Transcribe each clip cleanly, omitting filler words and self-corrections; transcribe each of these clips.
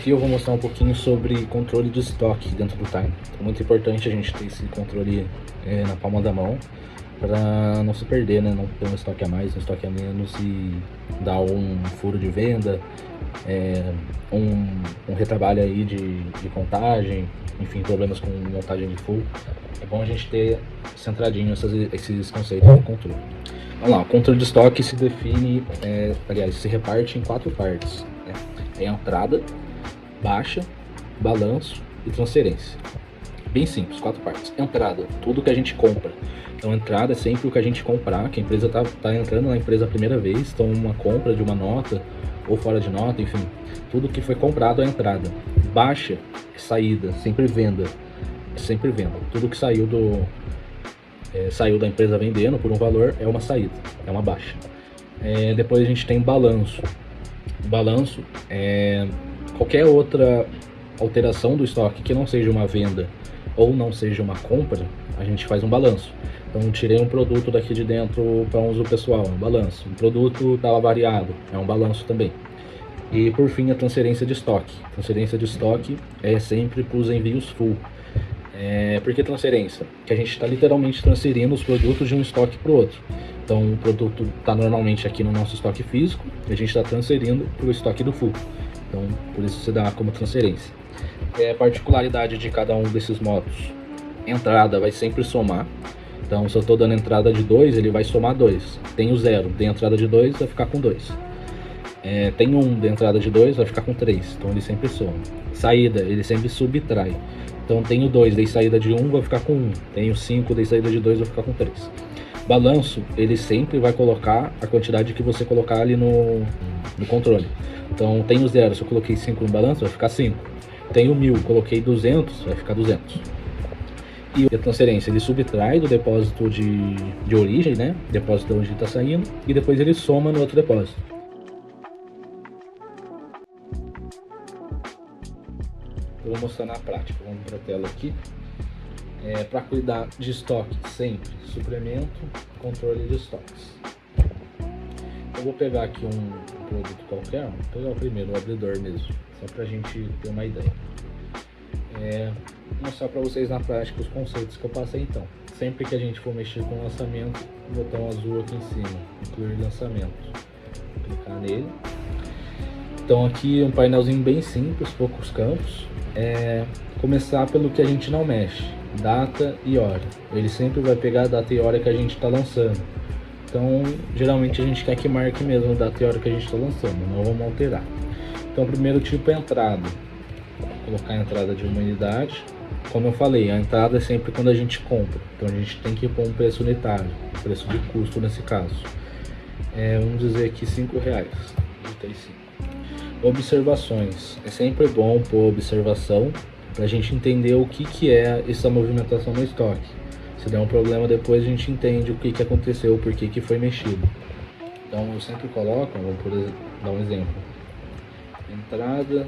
aqui eu vou mostrar um pouquinho sobre controle de estoque dentro do Time. É muito importante a gente ter esse controle na palma da mão para não se perder, né? Não ter um estoque a mais, um estoque a menos e dar um furo de venda, um retrabalho aí de contagem, enfim, problemas com montagem de full. É bom a gente ter centradinho esses conceitos de controle. Vamos lá, o controle de estoque se define, se reparte em 4 partes, né? É entrada, baixa, balanço e transferência. Bem simples, 4 partes. Entrada, tudo que a gente compra. Então, entrada é sempre o que a gente comprar, que a empresa tá entrando na empresa a primeira vez, então uma compra de uma nota ou fora de nota, enfim, tudo que foi comprado é entrada. Baixa é saída, sempre venda. Tudo que saiu da empresa vendendo por um valor é uma saída, é uma baixa. Depois a gente tem balanço. Balanço é qualquer outra alteração do estoque que não seja uma venda ou não seja uma compra, a gente faz um balanço. Então, tirei um produto daqui de dentro para uso pessoal, é um balanço. Um produto estava variado, é um balanço também. E por fim, a transferência de estoque. Transferência de estoque é sempre para os envios full. Por que transferência? Que a gente está literalmente transferindo os produtos de um estoque para o outro. Então, o produto está normalmente aqui no nosso estoque físico e a gente está transferindo para o estoque do full. Então, por isso se dá como transferência. A particularidade de cada um desses modos. Entrada vai sempre somar. Então, se eu estou dando entrada de 2, ele vai somar 2. Tem o 0, tem entrada de 2, vai ficar com 2. Tem 1 de entrada de 2, vai ficar com 3. Então, ele sempre soma. Saída, ele sempre subtrai. Então, tenho 2, dei saída de 1, vai ficar com 1. Tenho 5, dei saída de 2, vai ficar com 3. Balanço, ele sempre vai colocar a quantidade que você colocar ali no controle. Então, tenho 0, se eu coloquei 5 no balanço, vai ficar 5. Tenho 1000, coloquei 200, vai ficar 200. E a transferência, ele subtrai do depósito de origem, né? Depósito de onde está saindo, e depois ele soma no outro depósito. Eu vou mostrar na prática, vamos para a tela aqui. Para cuidar de estoque, sempre suplemento, controle de estoques. Eu vou pegar aqui um produto qualquer, vou pegar o primeiro, o abridor mesmo, só para a gente ter uma ideia. Vou mostrar para vocês na prática os conceitos que eu passei então. Sempre que a gente for mexer com o lançamento, o botão azul aqui em cima, incluir lançamento. Vou clicar nele. Então aqui um painelzinho bem simples, poucos campos. Começar pelo que a gente não mexe, data e hora. Ele sempre vai pegar a data e hora que a gente está lançando. Então geralmente a gente quer que marque mesmo a data e hora que a gente está lançando, não vamos alterar. Então o primeiro tipo é entrada. Vou colocar a entrada de uma unidade. Como eu falei, a entrada é sempre quando a gente compra, então a gente tem que pôr um preço unitário, um preço de custo nesse caso. Vamos dizer aqui R$5. Digitei 5. Observações. É sempre bom pôr observação para a gente entender o que é essa movimentação no estoque. Se der um problema depois a gente entende o que aconteceu, por que foi mexido. Então eu sempre coloco, vamos dar um exemplo. Entrada,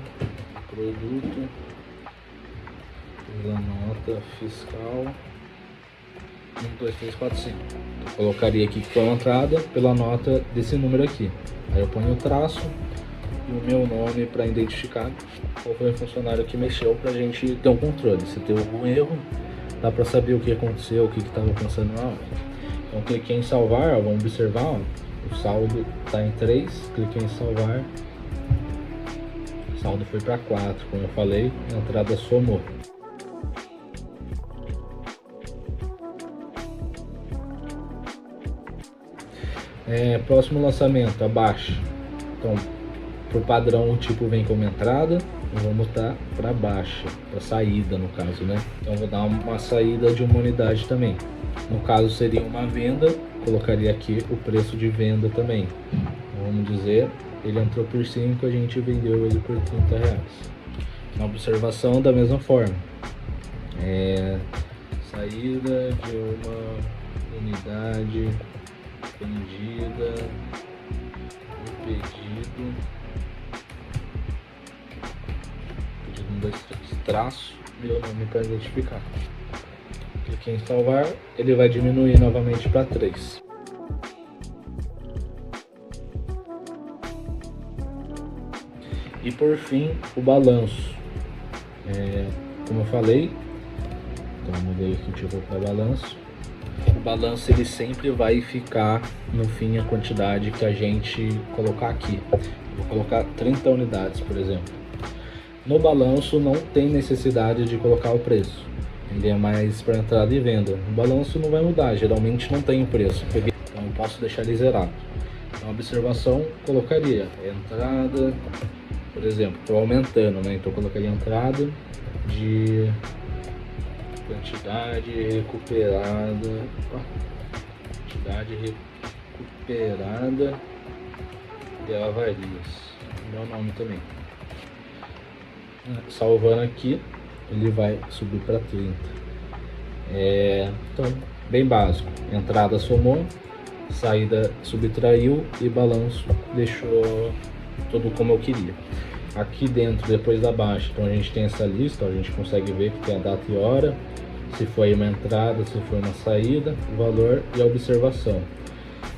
produto, pela nota fiscal 1, 2, 3, 4, 5. Eu colocaria aqui que foi uma entrada pela nota desse número aqui. Aí eu ponho o traço e o meu nome para identificar qual foi o funcionário que mexeu, para a gente ter um controle. Se tem algum erro, dá para saber o que aconteceu, o que estava pensando na hora. Então cliquei em salvar, vamos observar, o saldo está em 3, cliquei em salvar, o saldo foi para 4, como eu falei, a entrada somou. Próximo lançamento, abaixo. Então, por padrão, o tipo vem como entrada, eu vou botar para baixa, para saída no caso, né? Então, vou dar uma saída de uma unidade também. No caso, seria uma venda, colocaria aqui o preço de venda também. Vamos dizer, ele entrou por 5, a gente vendeu ele por R$30. Na observação, da mesma forma. Saída de uma unidade vendida, o pedido 1, 2, 3, traço, meu nome para identificar. Cliquei em salvar, ele vai diminuir novamente para 3. E por fim, o balanço. Como eu falei, então eu mudei aqui tipo para balanço. O balanço ele sempre vai ficar no fim a quantidade que a gente colocar aqui. Vou colocar 30 unidades, por exemplo. No balanço não tem necessidade de colocar o preço. Ele é mais para entrada e venda. O balanço não vai mudar, geralmente não tem o preço. Então eu posso deixar ele zerado. Então, observação, colocaria entrada, por exemplo, estou aumentando, né? Então eu colocaria entrada de quantidade recuperada, de avarias, meu nome também. Salvando aqui, ele vai subir para 30. Então, bem básico. Entrada somou, saída subtraiu e balanço deixou tudo como eu queria. Aqui dentro, depois da baixa, então a gente tem essa lista, a gente consegue ver que tem a data e hora, se foi uma entrada, se foi uma saída, o valor e a observação.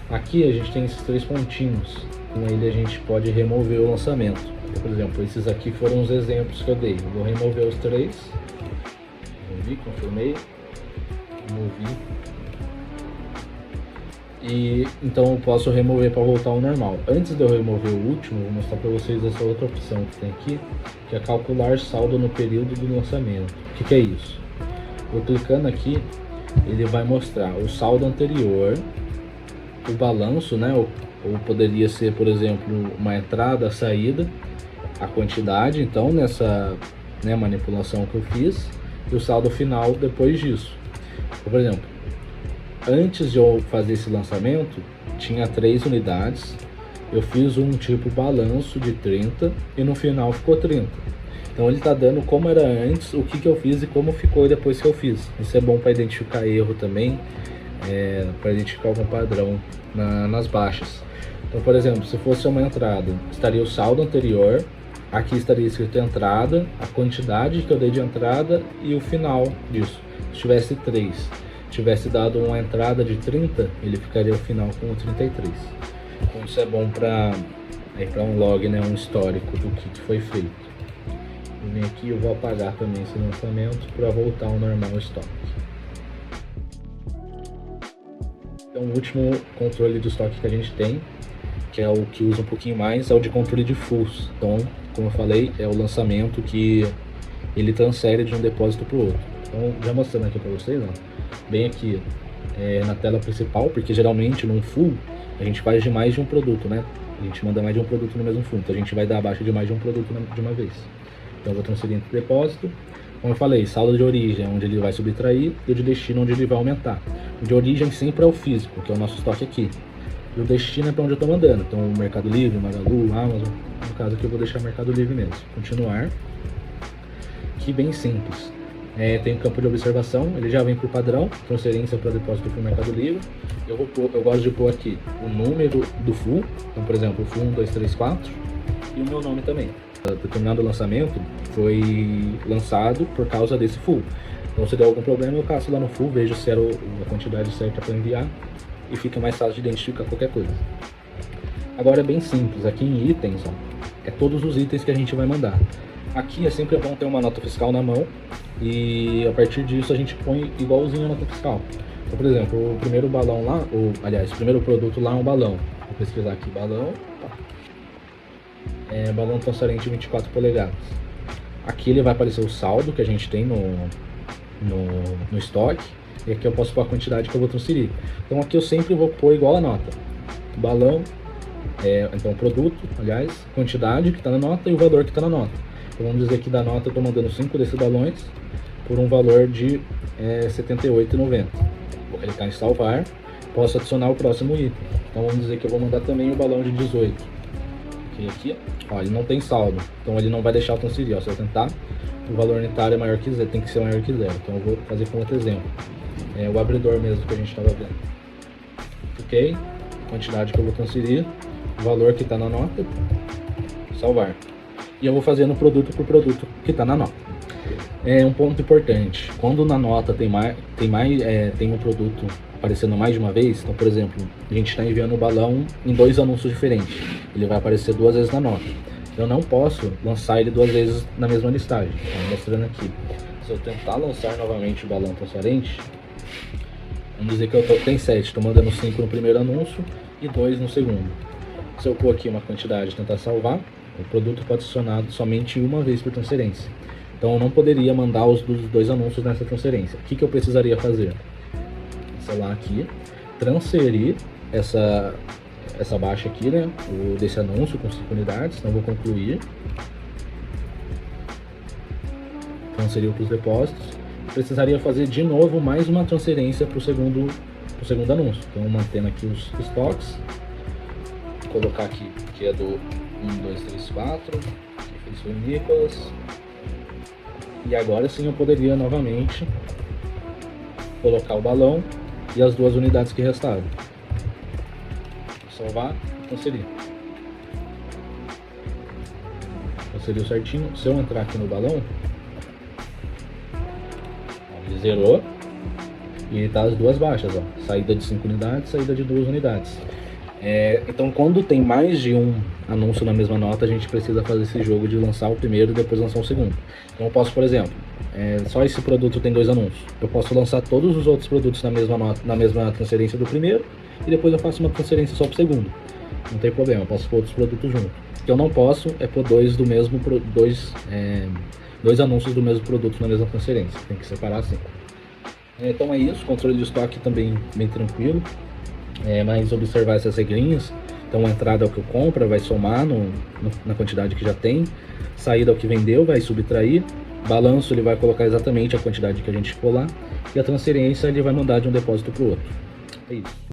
Aqui a gente tem esses 3 pontinhos, com ele a gente pode remover o lançamento. Por exemplo, esses aqui foram os exemplos que eu dei. Eu vou remover os 3, removi, confirmei, removi. E então eu posso remover para voltar ao normal. Antes de eu remover o último, vou mostrar para vocês essa outra opção que tem aqui, que é calcular saldo no período do lançamento. O que é isso? Eu clicando aqui, ele vai mostrar o saldo anterior, o balanço, né? Ou poderia ser, por exemplo, uma entrada, saída, a quantidade, então, nessa manipulação que eu fiz, e o saldo final depois disso. Então, por exemplo, antes de eu fazer esse lançamento, tinha 3 unidades, eu fiz um tipo balanço de 30 e no final ficou 30. Então ele está dando como era antes, o que eu fiz e como ficou depois que eu fiz. Isso é bom para identificar erro também, para identificar algum padrão nas baixas. Então, por exemplo, se fosse uma entrada, estaria o saldo anterior, aqui estaria escrito entrada, a quantidade que eu dei de entrada e o final disso. Se tivesse 3, tivesse dado uma entrada de 30, ele ficaria o final com o 33. Então isso é bom para um log, né, um histórico do que foi feito. Eu venho aqui, eu vou apagar também esse lançamento para voltar ao normal estoque. Então o último controle do estoque que a gente tem, que é o que usa um pouquinho mais, é o de controle de fulls. Então, como eu falei, é o lançamento que ele transfere de um depósito para o outro. Então, já mostrando aqui para vocês, ó, bem aqui na tela principal, porque geralmente num full a gente faz de mais de um produto, né? A gente manda mais de um produto no mesmo full, então a gente vai dar abaixo de mais de um produto de uma vez. Então eu vou transferir entre depósito. Como eu falei, saldo de origem, onde ele vai subtrair, e o de destino, onde ele vai aumentar. O de origem sempre é o físico, que é o nosso estoque aqui. E o destino é para onde eu estou mandando. Então, o Mercado Livre, Magalu, Amazon. No caso aqui eu vou deixar Mercado Livre mesmo. Continuar. Aqui bem simples. Tem um campo de observação, ele já vem por padrão. Transferência para depósito para o Mercado Livre. Eu gosto de pôr aqui o número do full. Então, por exemplo, o full 1, 2, 3, 4. E o meu nome também. Determinado lançamento foi lançado por causa desse full. Então, se der algum problema, eu caço lá no full, vejo se era a quantidade certa para enviar. E fica mais fácil de identificar qualquer coisa. Agora é bem simples, aqui em itens, ó, é todos os itens que a gente vai mandar. Aqui é sempre bom ter uma nota fiscal na mão e a partir disso a gente põe igualzinho a nota fiscal. Então, por exemplo, o primeiro balão lá, aliás, o primeiro produto lá é um balão. Vou pesquisar aqui, balão, balão transparente 24 polegadas. Aqui ele vai aparecer o saldo que a gente tem no estoque. E aqui eu posso pôr a quantidade que eu vou transferir. Então aqui eu sempre vou pôr igual a nota. Balão, então produto, aliás, quantidade que está na nota e o valor que está na nota. Então vamos dizer que da nota eu estou mandando 5 desses balões por um valor de R$ 78,90. Vou clicar em salvar, posso adicionar o próximo item. Então vamos dizer que eu vou mandar também o balão de 18. Aqui, ó, ele não tem saldo, então ele não vai deixar eu transferir. Ó, se eu tentar, o valor unitário é maior que zero, tem que ser maior que zero. Então eu vou fazer com outro exemplo. O abridor mesmo que a gente estava vendo. Ok, quantidade que eu vou transferir, o valor que está na nota, salvar. E eu vou fazendo produto por produto que está na nota. Um ponto importante, quando na nota tem um produto aparecendo mais de uma vez, então por exemplo, a gente está enviando o balão em 2 anúncios diferentes, ele vai aparecer 2 vezes na nota. Eu não posso lançar ele 2 vezes na mesma listagem. Estou mostrando aqui. Se eu tentar lançar novamente o balão transparente, vamos dizer que eu tenho 7, estou mandando 5 no primeiro anúncio e 2 no segundo. Se eu pôr aqui uma quantidade e tentar salvar, o produto pode ser acionado somente uma vez por transferência. Então eu não poderia mandar os 2 anúncios nessa transferência. O que eu precisaria fazer? Sei aqui, transferir essa baixa aqui, né, desse anúncio com 5 unidades, então vou concluir. Transferiu para os depósitos. Precisaria fazer de novo mais uma transferência para o segundo anúncio. Então mantendo aqui os estoques. Vou colocar aqui que é do 1, 2, 3, 4. Aqui foi o Nicolas. E agora sim eu poderia novamente colocar o balão e as 2 unidades que restaram. Vou salvar e transferir. Transferiu certinho. Se eu entrar aqui no balão, ele zerou e tá as 2 baixas, ó. Saída de 5 unidades, saída de 2 unidades. Então quando tem mais de um anúncio na mesma nota, a gente precisa fazer esse jogo de lançar o primeiro e depois lançar o segundo. Então eu posso, por exemplo, só esse produto tem 2 anúncios. Eu posso lançar todos os outros produtos na mesma nota, na mesma transferência do primeiro, e depois eu faço uma transferência só pro segundo. Não tem problema, eu posso pôr outros produtos junto. O que eu não posso é pôr dois anúncios do mesmo produto na mesma transferência. Tem que separar assim. Então é isso, controle de estoque também bem tranquilo. Mas observar essas regrinhas. Então a entrada é o que eu compro, vai somar na quantidade que já tem. Saída é o que vendeu, vai subtrair. Balanço ele vai colocar exatamente a quantidade que a gente for lá. E a transferência ele vai mandar de um depósito para o outro. É isso.